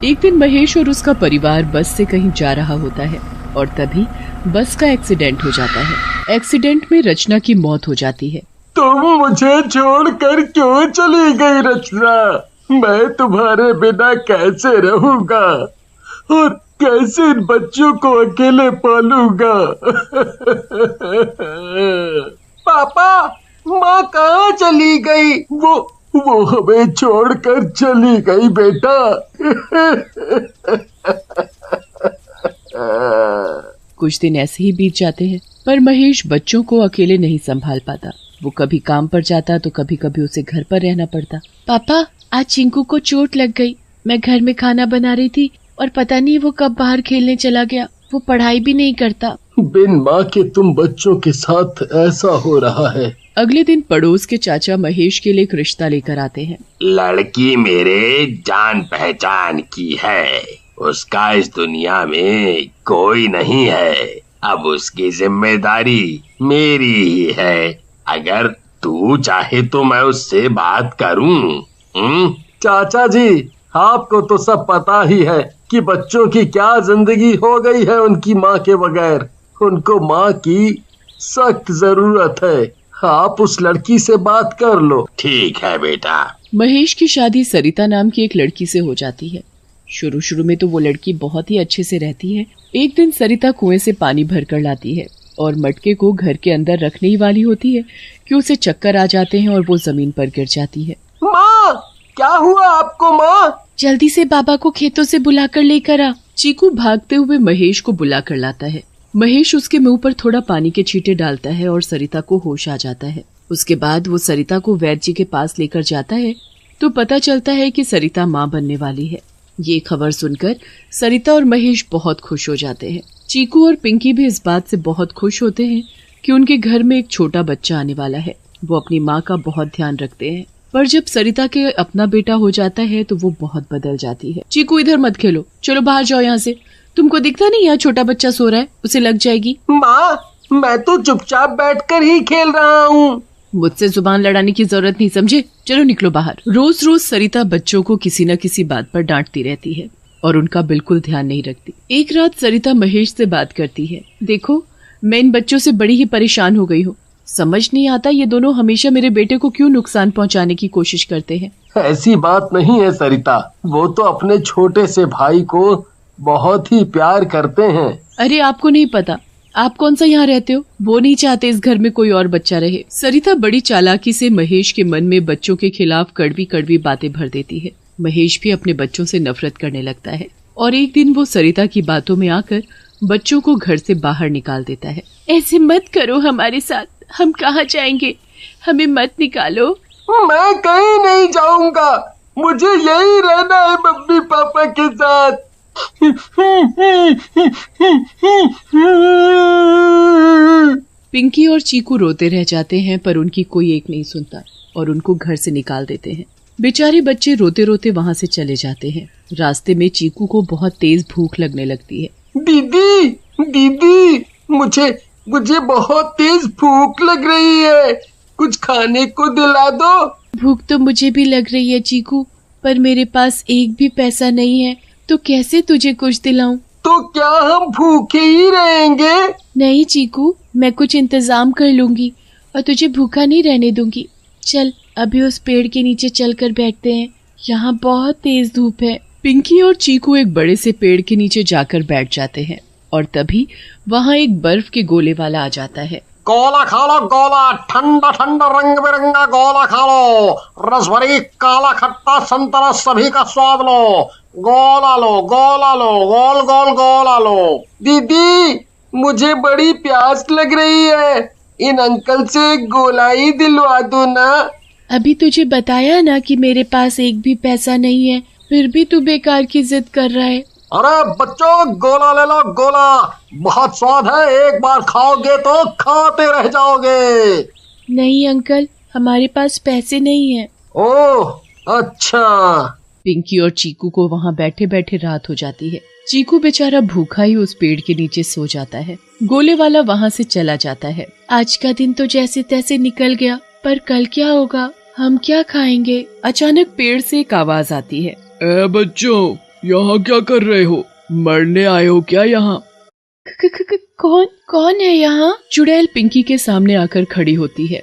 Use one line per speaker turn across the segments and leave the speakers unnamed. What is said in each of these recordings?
एक दिन महेश और उसका परिवार बस से कहीं जा रहा होता है और तभी बस का एक्सीडेंट हो जाता है। एक्सीडेंट में रचना की मौत हो जाती है।
तुम मुझे छोड़कर क्यों चली गई रचना? मैं तुम्हारे बिना कैसे रहूंगा और कैसे इन बच्चों को अकेले पालूंगा? पापा, माँ कहाँ चली गई? वो हमें छोड़कर चली गई बेटा।
कुछ दिन ऐसे ही बीत जाते हैं, पर महेश बच्चों को अकेले नहीं संभाल पाता। वो कभी काम पर जाता तो कभी कभी उसे घर पर रहना पड़ता। पापा, आज चिंकू को चोट लग गई। मैं घर में खाना बना रही थी और पता नहीं वो कब बाहर खेलने चला गया। वो पढ़ाई भी नहीं करता।
बिन माँ के तुम बच्चों के साथ ऐसा हो रहा है।
अगले दिन पड़ोस के चाचा महेश के लिए एक रिश्ता लेकर आते हैं।
लड़की मेरे जान पहचान की है, उसका इस दुनिया में कोई नहीं है। अब उसकी जिम्मेदारी मेरी ही है। अगर तू चाहे तो मैं उससे बात करूं।
चाचा जी, आपको तो सब पता ही है कि बच्चों की क्या जिंदगी हो गई है उनकी माँ के बगैर। उनको माँ की सख्त जरूरत है। आप उस लड़की से बात कर लो।
ठीक है बेटा।
महेश की शादी सरिता नाम की एक लड़की से हो जाती है। शुरू शुरू में तो वो लड़की बहुत ही अच्छे से रहती है। एक दिन सरिता कुएं से पानी भर कर लाती है और मटके को घर के अंदर रखने ही वाली होती है कि उसे चक्कर आ जाते हैं और वो जमीन पर गिर जाती है।
माँ, क्या हुआ आपको माँ?
जल्दी से बाबा को खेतों से बुलाकर लेकर आ। चीकू भागते हुए महेश को बुलाकर लाता है। महेश उसके मुंह पर थोड़ा पानी के छींटे डालता है और सरिता को होश आ जाता है। उसके बाद वो सरिता को वैद्य जी के पास लेकर जाता है तो पता चलता है कि सरिता माँ बनने वाली है। ये खबर सुनकर सरिता और महेश बहुत खुश हो जाते हैं। चीकू और पिंकी भी इस बात से बहुत खुश होते हैं कि उनके घर में एक छोटा बच्चा आने वाला है। वो अपनी माँ का बहुत ध्यान रखते हैं, पर जब सरिता के अपना बेटा हो जाता है तो वो बहुत बदल जाती है। चीकू, इधर मत खेलो, चलो बाहर जाओ यहाँ से। तुमको दिखता नहीं यहाँ छोटा बच्चा सो रहा है, उसे लग जाएगी।
माँ, मैं तो चुपचाप बैठकर ही खेल रहा हूँ।
मुझसे जुबान लड़ाने की जरूरत नहीं, समझे? चलो निकलो बाहर। रोज रोज सरिता बच्चों को किसी न किसी बात पर डांटती रहती है और उनका बिल्कुल ध्यान नहीं रखती। एक रात सरिता महेश से बात करती है। देखो, मैं इन बच्चों से बड़ी ही परेशान हो गई हूँ। समझ नहीं आता ये दोनों हमेशा मेरे बेटे को क्यों नुकसान पहुँचाने की कोशिश करते हैं।
ऐसी बात नहीं है सरिता, वो तो अपने छोटे से भाई को बहुत ही प्यार करते हैं।
अरे आपको नहीं पता, आप कौन सा यहाँ रहते हो? वो नहीं चाहते इस घर में कोई और बच्चा रहे। सरिता बड़ी चालाकी से महेश के मन में बच्चों के खिलाफ कड़वी कड़वी बातें भर देती है। महेश भी अपने बच्चों से नफरत करने लगता है और एक दिन वो सरिता की बातों में आकर बच्चों को घर से बाहर निकाल देता है। ऐसे मत करो हमारे साथ, हम कहाँ जाएंगे? हमें मत निकालो।
मैं कहीं नहीं जाऊंगा, मुझे यही रहना है मम्मी पापा के साथ।
पिंकी और चीकू रोते रह जाते हैं, पर उनकी कोई एक नहीं सुनता और उनको घर से निकाल देते हैं। बेचारे बच्चे रोते रोते वहाँ से चले जाते हैं। रास्ते में चीकू को बहुत तेज भूख लगने लगती है।
दीदी, दीदी, मुझे बहुत तेज भूख लग रही है, कुछ खाने को दिला दो।
भूख तो मुझे भी लग रही है चीकू, पर मेरे पास एक भी पैसा नहीं है, तो कैसे तुझे कुछ दिलाऊं?
तो क्या हम भूखे ही रहेंगे?
नहीं चीकू, मैं कुछ इंतजाम कर लूंगी और तुझे भूखा नहीं रहने दूंगी। चल अभी उस पेड़ के नीचे चलकर बैठते हैं, यहाँ बहुत तेज धूप है। पिंकी और चीकू एक बड़े से पेड़ के नीचे जाकर बैठ जाते हैं और तभी वहाँ एक बर्फ के गोले वाला आ जाता है।
गोला खा लो गोला, ठंडा ठंडा रंग बिरंगा गोला खा लो, रस भरी काला खट्टा संतरा सभी का स्वाद लो। गोला लो, गोला लो, गोल गोल गोला लो। दीदी, मुझे बड़ी प्यास लग रही है, इन अंकल से एक गोला ही दिलवा दो ना।
अभी तुझे बताया ना कि मेरे पास एक भी पैसा नहीं है, फिर भी तू बेकार की जिद कर रहा है।
अरे बच्चों, गोला ले लो, गोला बहुत स्वाद है, एक बार खाओगे तो खाते रह जाओगे।
नहीं अंकल, हमारे पास पैसे नहीं है।
ओह अच्छा।
पिंकी और चीकू को वहाँ बैठे बैठे रात हो जाती है। चीकू बेचारा भूखा ही उस पेड़ के नीचे सो जाता है। गोले वाला वहाँ से चला जाता है। आज का दिन तो जैसे तैसे निकल गया, पर कल क्या होगा? हम क्या खाएंगे? अचानक पेड़ से एक आवाज आती है।
बच्चों, यहाँ क्या कर रहे हो? मरने आए हो क्या यहाँ?
कौन है यहाँ? चुड़ैल पिंकी के सामने आकर खड़ी होती है।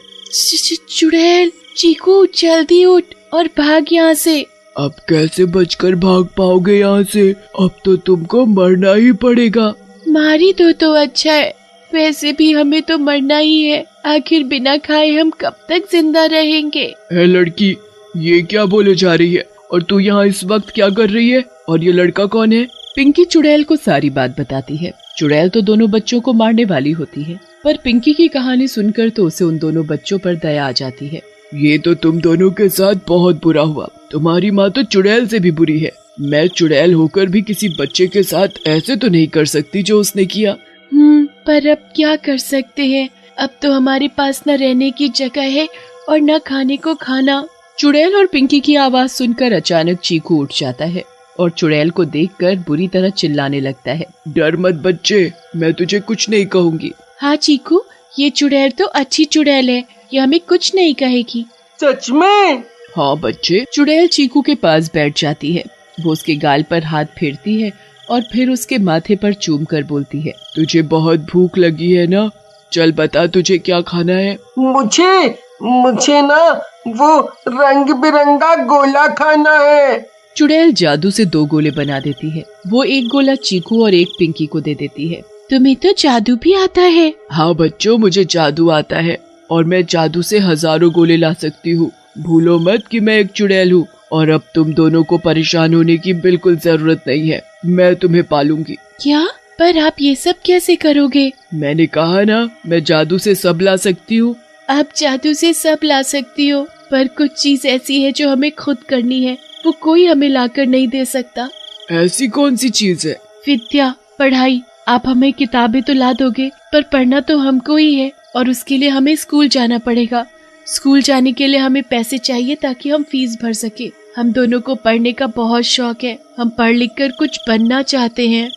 चुड़ैल, चीकू जल्दी उठ और भाग यहाँ से।
अब कैसे बचकर भाग पाओगे यहाँ से? अब तो तुमको मरना ही पड़ेगा।
मारी दो तो अच्छा है, वैसे भी हमें तो मरना ही है। आखिर बिना खाए हम कब तक जिंदा रहेंगे?
है लड़की, ये क्या बोले जा रही है? और तू यहाँ इस वक्त क्या कर रही है? और ये लड़का कौन है?
पिंकी चुड़ैल को सारी बात बताती है। चुड़ैल तो दोनों बच्चों को मारने वाली होती है, पर पिंकी की कहानी सुनकर तो उसे उन दोनों बच्चों पर दया आ जाती है।
ये तो तुम दोनों के साथ बहुत बुरा हुआ। तुम्हारी माँ तो चुड़ैल से भी बुरी है। मैं चुड़ैल होकर भी किसी बच्चे के साथ ऐसे तो नहीं कर सकती जो उसने किया।
पर अब क्या कर सकते हैं? अब तो हमारे पास न रहने की जगह है और न खाने को खाना। चुड़ैल और पिंकी की आवाज सुनकर अचानक चीकू उठ जाता है और चुड़ैल को देखकर बुरी तरह चिल्लाने लगता है।
डर मत बच्चे, मैं तुझे कुछ नहीं कहूँगी।
हाँ चीकू, ये चुड़ैल तो अच्छी चुड़ैल है, ये हमें कुछ नहीं कहेगी।
सच में?
हाँ बच्चे।
चुड़ैल चीकू के पास बैठ जाती है। वो उसके गाल पर हाथ फेरती है और फिर उसके माथे पर चूम कर बोलती है,
तुझे बहुत भूख लगी है ना? चल बता तुझे क्या खाना है?
मुझे ना वो रंग बिरंगा गोला खाना है।
चुड़ैल जादू से 2 गोले बना देती है। वो एक गोला चीकू और एक पिंकी को दे देती है। तुम्हें तो जादू भी आता है?
हाँ बच्चों, मुझे जादू आता है और मैं जादू से हजारों गोले ला सकती हूँ। भूलो मत कि मैं एक चुड़ैल हूँ। और अब तुम दोनों को परेशान होने की बिल्कुल जरूरत नहीं है, मैं तुम्हें पालूंगी।
क्या? पर आप ये सब कैसे करोगे?
मैंने कहा ना, मैं जादू से सब ला सकती हूँ।
आप जादू से सब ला सकती हो, पर कुछ चीज ऐसी है जो हमें खुद करनी है, वो कोई हमें लाकर नहीं दे सकता।
ऐसी कौन सी चीज है?
विद्या, पढ़ाई। आप हमें किताबें तो ला दोगे, पर पढ़ना तो हमको ही है और उसके लिए हमें स्कूल जाना पड़ेगा। स्कूल जाने के लिए हमें पैसे चाहिए ताकि हम फीस भर सके। हम दोनों को पढ़ने का बहुत शौक है, हम पढ़ लिख कर कुछ बनना चाहते हैं।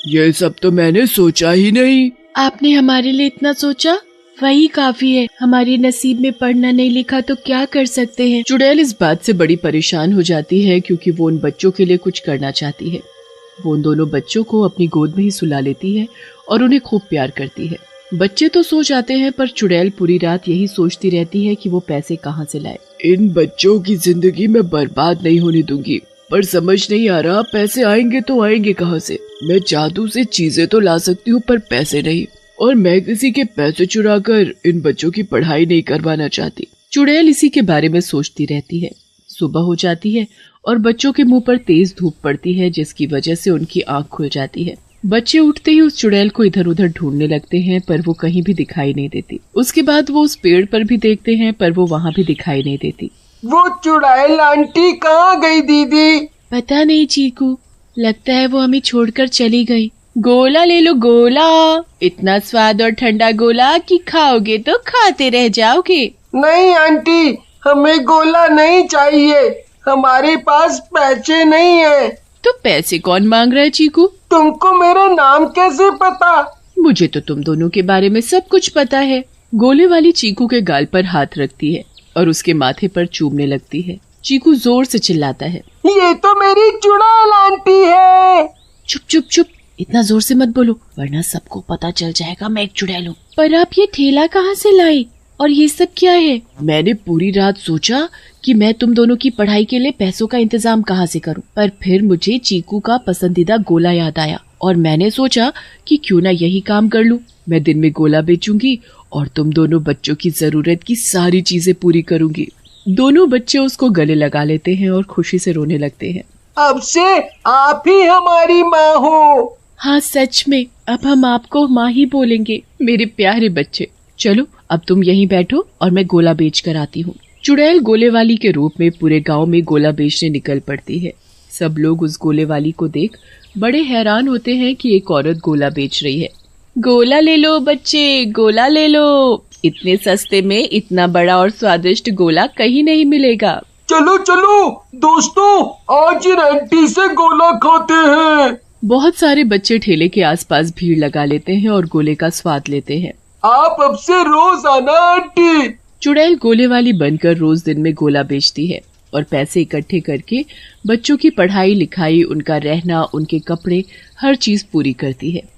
ये सब तो मैंने सोचा ही नहीं।
आपने हमारे लिए इतना सोचा, वही काफी है। हमारे नसीब में पढ़ना नहीं लिखा तो क्या कर सकते हैं।
चुड़ैल इस बात से बड़ी परेशान हो जाती है क्योंकि वो उन बच्चों के लिए कुछ करना चाहती है। वो उन दोनों बच्चों को अपनी गोद में ही सुला लेती है और उन्हें खूब प्यार करती है। बच्चे तो सो जाते हैं, पर चुड़ैल पूरी रात यही सोचती रहती है कि वो पैसे कहाँ से लाए। इन बच्चों की जिंदगी मैं बर्बाद नहीं होने दूंगी, पर समझ नहीं आ रहा पैसे आएंगे तो आएंगे कहाँ से। मैं जादू से चीजें तो ला सकती हूँ पर पैसे नहीं, और मैं किसी के पैसे चुराकर इन बच्चों की पढ़ाई नहीं करवाना चाहती। चुड़ैल इसी के बारे में सोचती रहती है। सुबह हो जाती है और बच्चों के मुंह पर तेज धूप पड़ती है, जिसकी वजह से उनकी आंख खुल जाती है। बच्चे उठते ही उस चुड़ैल को इधर उधर ढूंढने लगते हैं, पर वो कहीं भी दिखाई नहीं देती। उसके बाद वो उस पेड़ पर भी देखते हैं, पर वो वहाँ भी दिखाई नहीं देती।
वो चुड़ैल आंटी कहाँ गई दीदी?
पता नहीं चीकू, लगता है वो हमें छोड़कर चली गई। गोला ले लो गोला, इतना स्वाद और ठंडा गोला कि खाओगे तो खाते रह जाओगे।
नहीं आंटी, हमें गोला नहीं चाहिए, हमारे पास पैसे नहीं है।
तो पैसे कौन मांग रहा है चीकू?
तुमको मेरा नाम कैसे पता?
मुझे तो तुम दोनों के बारे में सब कुछ पता है। गोले वाली चीकू के गाल पर हाथ रखती है और उसके माथे पर चूमने लगती है। चीकू जोर से चिल्लाता है,
ये तो मेरी चुड़ैल आंटी है।
चुप चुप चुप, इतना जोर से मत बोलो वरना सबको पता चल जाएगा मैं एक चुड़ैल हूँ। पर आप ये ठेला कहाँ से लाई और ये सब क्या है? मैंने पूरी रात सोचा कि मैं तुम दोनों की पढ़ाई के लिए पैसों का इंतजाम कहाँ से करूं, पर फिर मुझे चीकू का पसंदीदा गोला याद आया और मैंने सोचा कि क्यों ना यही काम कर लूं। मैं दिन में गोला बेचूंगी और तुम दोनों बच्चों की जरूरत की सारी चीजें पूरी करूंगी। दोनों बच्चे उसको गले लगा लेते हैं और खुशी से रोने लगते हैं।
अब से आप ही हमारी माँ हो।
हाँ सच में, अब हम आपको माँ ही बोलेंगे। मेरे प्यारे बच्चे, चलो अब तुम यहीं बैठो और मैं गोला बेच कर आती हूँ। चुड़ैल गोले वाली के रूप में पूरे गांव में गोला बेचने निकल पड़ती है। सब लोग उस गोले वाली को देख बड़े हैरान होते हैं कि एक औरत गोला बेच रही है। गोला ले लो बच्चे, गोला ले लो, इतने सस्ते में इतना बड़ा और स्वादिष्ट गोला कहीं नहीं मिलेगा।
चलो चलो दोस्तों, आज आंटी से गोला खाते हैं।
बहुत सारे बच्चे ठेले के आसपास भीड़ लगा लेते हैं और गोले का स्वाद लेते हैं।
आप अब से रोज आना आंटी।
चुड़ैल गोले वाली बनकर रोज दिन में गोला बेचती है। और पैसे इकट्ठे करके बच्चों की पढ़ाई लिखाई, उनका रहना, उनके कपड़े, हर चीज पूरी करती है।